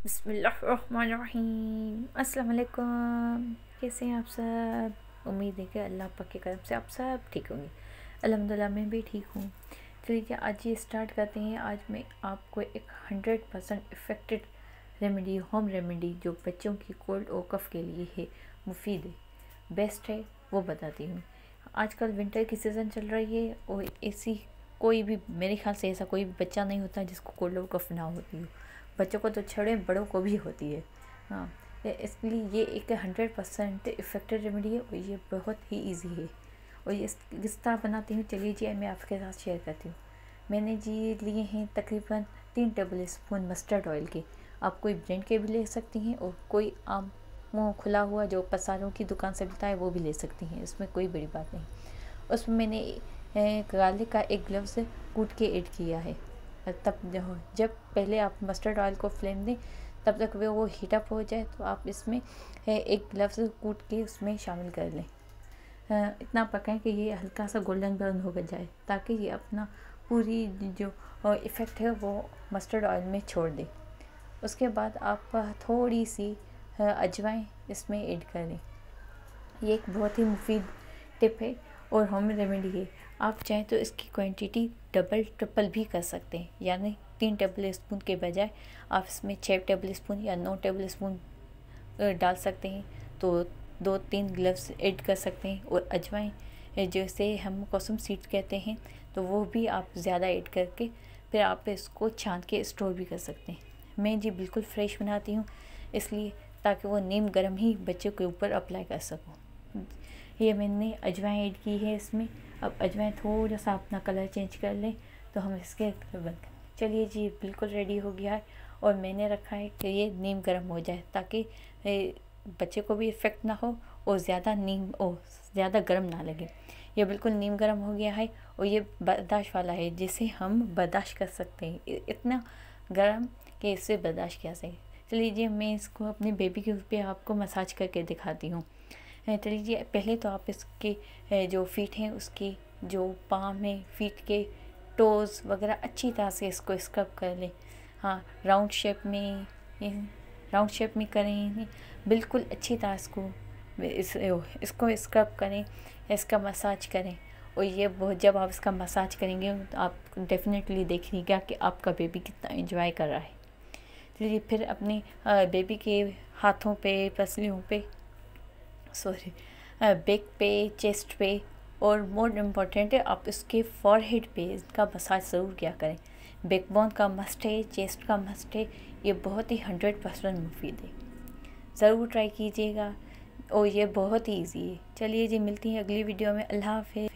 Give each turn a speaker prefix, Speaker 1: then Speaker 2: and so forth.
Speaker 1: बिस्मिल्लाहिर्रहमानिर्रहीम। अस्सलाम वालेकुम। कैसे हैं आप सब? उम्मीद है कि अल्लाह पाक के करम से आप सब ठीक होंगे। अल्हम्दुलिल्लाह मैं भी ठीक हूँ। चलिए आज ये स्टार्ट करते हैं। आज मैं आपको एक 100% इफ़ेक्टिव रेमेडी, होम रेमेडी जो बच्चों की कोल्ड और कफ़ के लिए है, मुफीद है, बेस्ट है, वो बताती हूँ। आजकल विंटर की सीज़न चल रही है और ऐसी कोई भी, मेरे ख्याल से ऐसा कोई भी बच्चा नहीं होता जिसको कोल्ड और कफ़ ना होती हो। बच्चों को तो छोड़े, बड़ों को भी होती है। हाँ, इसलिए ये एक 100% इफ़ेक्टिव रेमेडी है और ये बहुत ही इजी है। और ये किस तरह बनाती हूँ, चलिए जी मैं आपके साथ शेयर करती हूँ। मैंने जी लिए हैं तकरीबन 3 टेबल स्पून मस्टर्ड ऑयल के। आप कोई ब्रांड के भी ले सकती हैं और कोई आम मुँह खुला हुआ जो पसारों की दुकान से मिलता है वो भी ले सकती हैं, इसमें कोई बड़ी बात नहीं। उसमें मैंने गार्लिक का एक ग्लव्स कूट के ऐड किया है। तब जब पहले आप मस्टर्ड ऑयल को फ्लेम दें, तब तक वो हीटअप हो जाए तो आप इसमें एक ग्लव्स कूट के उसमें शामिल कर लें। इतना पकाएं कि ये हल्का सा गोल्डन ब्राउन हो जाए, ताकि ये अपना पूरी जो इफ़ेक्ट है वो मस्टर्ड ऑयल में छोड़ दे। उसके बाद आप थोड़ी सी अजवाइन इसमें ऐड कर दें। ये एक बहुत ही मुफीद टिप है और होम रेमेडी है। आप चाहें तो इसकी क्वांटिटी डबल ट्रिपल भी कर सकते हैं, यानी 3 टेबल स्पून के बजाय आप इसमें 6 टेबल स्पून या 9 टेबल स्पून डाल सकते हैं। तो 2-3 ग्लव्स ऐड कर सकते हैं और अजवाइन जैसे हम कसम सीड्स कहते हैं, तो वो भी आप ज़्यादा ऐड करके फिर आप इसको छान के स्टोर भी कर सकते हैं। मैं जी बिल्कुल फ्रेश बनाती हूँ, इसलिए ताकि वो नीम गर्म ही बच्चों के ऊपर अप्लाई कर सकूँ। ये मैंने अजवाइन ऐड की है इसमें। अब अजवाइन थोड़ा सा अपना कलर चेंज कर लें तो हम इसके बंद। चलिए जी बिल्कुल रेडी हो गया है और मैंने रखा है कि ये नीम गर्म हो जाए, ताकि बच्चे को भी इफ़ेक्ट ना हो और ज़्यादा गर्म ना लगे। ये बिल्कुल नीम गर्म हो गया है और ये बर्दाश्त वाला है, जिसे हम बर्दाश्त कर सकते हैं, इतना गर्म कि इससे बर्दाश्त किया सही। चलिए जी मैं इसको अपने बेबी के पे आपको मसाज करके दिखाती हूँ। चलिए पहले तो आप इसके जो फीट हैं, उसकी जो पाम है, फीट के टोज़ वगैरह अच्छी तरह से इसको स्क्रब कर लें। हाँ, राउंड शेप में करें, बिल्कुल अच्छी तरह इसको स्क्रब करें, इसका मसाज करें। और ये बहुत, जब आप इसका मसाज करेंगे तो आप डेफिनेटली देखिएगा कि आपका बेबी कितना एंजॉय कर रहा है। चलिए फिर अपने बेबी के हाथों पे, पसलियों पे, बैक पे, चेस्ट पे और मोर इम्पॉर्टेंट है आप इसके फॉरहेड पे इसका मसाज ज़रूर किया करें। बैकबोन का मस्ट है, चेस्ट का मस्ट है, ये बहुत ही 100% मुफीद है। ज़रूर ट्राई कीजिएगा और ये बहुत ही ईजी है। चलिए जी मिलती हैं अगली वीडियो में। अल्लाह हाफ़िज़।